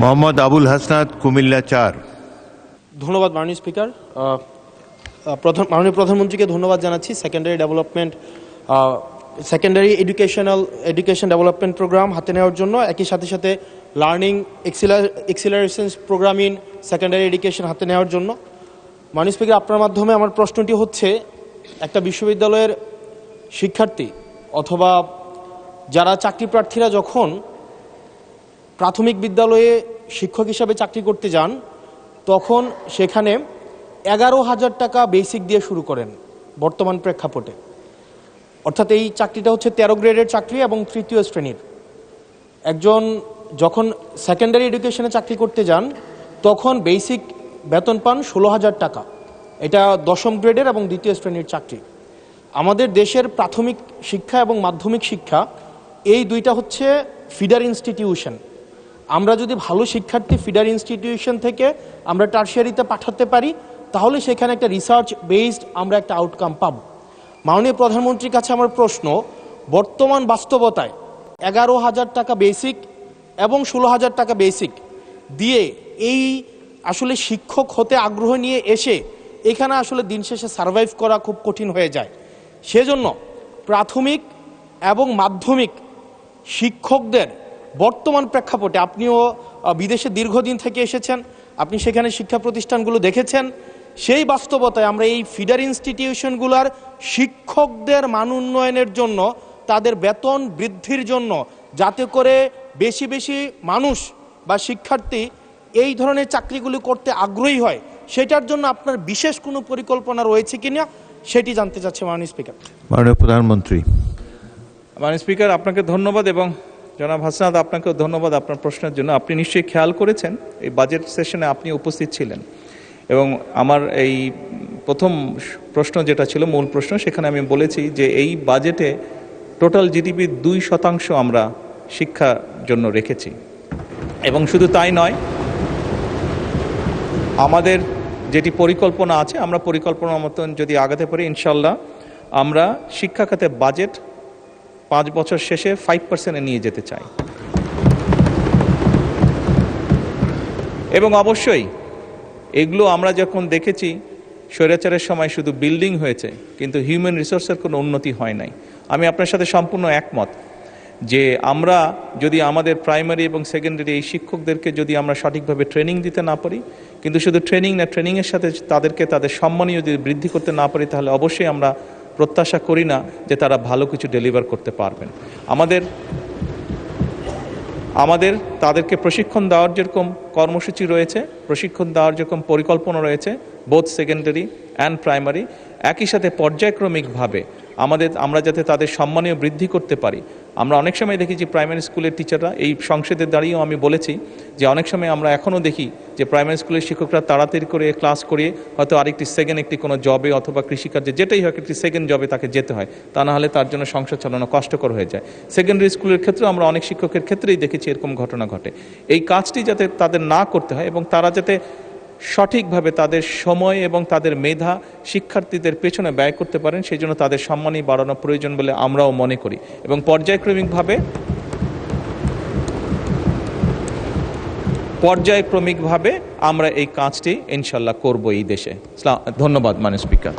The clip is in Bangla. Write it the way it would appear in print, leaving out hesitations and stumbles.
মোহাম্মদ আবুল হাসনাত, কুমিল্লা 4। ধন্যবাদ মাননীয় স্পিকার। মাননীয় প্রধানমন্ত্রীকে ধন্যবাদ জানাচ্ছি। সেকেন্ডারি এডুকেশন ডেভেলপমেন্ট প্রোগ্রাম হাতে নেওয়ার জন্য, একই সাথে সাথে learning acceleration program in secondary education হাতে নেওয়ার জন্য। মাননীয় স্পিকার, আপনার মাধ্যমে আমার প্রশ্নটি হচ্ছে, একটা বিশ্ববিদ্যালয়ের শিক্ষার্থী অথবা যারা চাকরি প্রার্থীরা যখন প্রাথমিক বিদ্যালয়ে শিক্ষক হিসাবে চাকরি করতে যান, তখন সেখানে 11,000 টাকা বেসিক দিয়ে শুরু করেন বর্তমান প্রেক্ষাপটে। অর্থাৎ এই চাকরিটা হচ্ছে 13 গ্রেডের চাকরি এবং 3য় শ্রেণীর। একজন যখন সেকেন্ডারি এডুকেশনে চাকরি করতে যান, তখন বেসিক বেতন পান 16,000 টাকা। এটা 10ম গ্রেডের এবং 2য় শ্রেণীর চাকরি। আমাদের দেশের প্রাথমিক শিক্ষা এবং মাধ্যমিক শিক্ষা, এই দুইটা হচ্ছে ফিডার ইনস্টিটিউশন। আমরা যদি ভালো শিক্ষার্থী ফিডার ইনস্টিটিউশন থেকে আমরা টারশিয়ারিতে পাঠাতে পারি, তাহলে সেখানে একটা রিসার্চ বেসড আমরা একটা আউটকাম পাব। মাননীয় প্রধানমন্ত্রীর কাছে আমার প্রশ্ন, বর্তমান বাস্তবতায় 11,000 টাকা বেসিক এবং 16,000 টাকা বেসিক দিয়ে এই আসলে শিক্ষক হতে আগ্রহ নিয়ে এসে এখানে আসলে দিন শেষে সার্ভাইভ করা খুব কঠিন হয়ে যায়। সেজন্য প্রাথমিক এবং মাধ্যমিক শিক্ষকদের বর্তমান প্রেক্ষাপটে, আপনিও বিদেশে দীর্ঘদিন থেকে এসেছেন, আপনি সেখানে শিক্ষা প্রতিষ্ঠানগুলো দেখেছেন, সেই বাস্তবতায় আমরা এই ফিডার ইনস্টিটিউশনগুলোর শিক্ষকদের মান উন্নয়নের জন্য, তাদের বেতন বৃদ্ধির জন্য, যাতে করে বেশি বেশি মানুষ বা শিক্ষার্থী এই ধরনের চাকরিগুলি করতে আগ্রহী হয়, সেটার জন্য আপনার বিশেষ কোনো পরিকল্পনা রয়েছে কিনা সেটি জানতে চাচ্ছি মাননীয় স্পিকার। মাননীয় প্রধানমন্ত্রী। মাননীয় স্পিকার, আপনাকে ধন্যবাদ এবং জনাব হাসনাত, আপনাকেও ধন্যবাদ আপনার প্রশ্নের জন্য। আপনি নিশ্চয়ই খেয়াল করেছেন এই বাজেট সেশনে আপনি উপস্থিত ছিলেন, এবং আমার এই প্রথম প্রশ্ন যেটা ছিল মূল প্রশ্ন, সেখানে আমি বলেছি যে এই বাজেটে টোটাল জিডিপির 2% আমরা শিক্ষার জন্য রেখেছি। এবং শুধু তাই নয়, আমাদের যেটি পরিকল্পনা আছে, আমরা পরিকল্পনা মতন যদি আগাতে পারি, ইনশাল্লাহ আমরা শিক্ষা খাতে বাজেট 5 বছর শেষে 5%-এ নিয়ে যেতে চাই। এবং অবশ্যই এগুলো আমরা যখন দেখেছি, স্বৈরাচারের সময় শুধু বিল্ডিং হয়েছে, কিন্তু হিউম্যান রিসোর্সের কোনো উন্নতি হয় নাই। আমি আপনার সাথে সম্পূর্ণ একমত যে আমরা যদি আমাদের প্রাইমারি এবং সেকেন্ডারি এই শিক্ষকদেরকে যদি আমরা সঠিকভাবে ট্রেনিং দিতে না পারি, কিন্তু শুধু ট্রেনিং না, ট্রেনিংয়ের সাথে তাদেরকে তাদের সম্মানীয় যদি বৃদ্ধি করতে না পারি, তাহলে অবশ্যই আমরা প্রত্যাশা করি না যে তারা ভালো কিছু ডেলিভার করতে পারবেন। আমাদের তাদেরকে প্রশিক্ষণ দেওয়ার যেরকম কর্মসূচি রয়েছে, প্রশিক্ষণ দেওয়ার যেরকম পরিকল্পনা রয়েছে, বোথ সেকেন্ডারি অ্যান্ড প্রাইমারি, একই সাথে পর্যায়ক্রমিকভাবে আমরা যাতে তাদের সম্মানীয় বৃদ্ধি করতে পারি। আমরা অনেক সময় দেখেছি প্রাইমারি স্কুলের টিচাররা, এই সংসদে দাঁড়িয়েও আমি বলেছি যে অনেক সময় আমরা এখনও দেখি যে প্রাইমারি স্কুলের শিক্ষকরা তাড়াতাড়ি করে ক্লাস করিয়ে হয়তো আরেকটি সেকেন্ড একটি কোনো জবে অথবা কৃষিকার্যে যেটাই হোক একটি সেকেন্ড জবে তাকে যেতে হয়, তা না হলে তার জন্য সংসার চালানো কষ্টকর হয়ে যায়। সেকেন্ডারি স্কুলের ক্ষেত্রে আমরা অনেক শিক্ষকের ক্ষেত্রেই দেখেছি এরকম ঘটনা ঘটে। এই কাজটি যাতে তাদের না করতে হয় এবং তারা যাতে সঠিকভাবে তাদের সময় এবং তাদের মেধা শিক্ষার্থীদের পেছনে ব্যয় করতে পারেন, সেই জন্য তাদের সম্মানই বাড়ানো প্রয়োজন বলে আমরাও মনে করি। এবং পর্যায়ক্রমিকভাবে আমরা এই কাজটি ইনশাল্লাহ করব এই দেশে। ধন্যবাদ মাননীয় স্পিকার।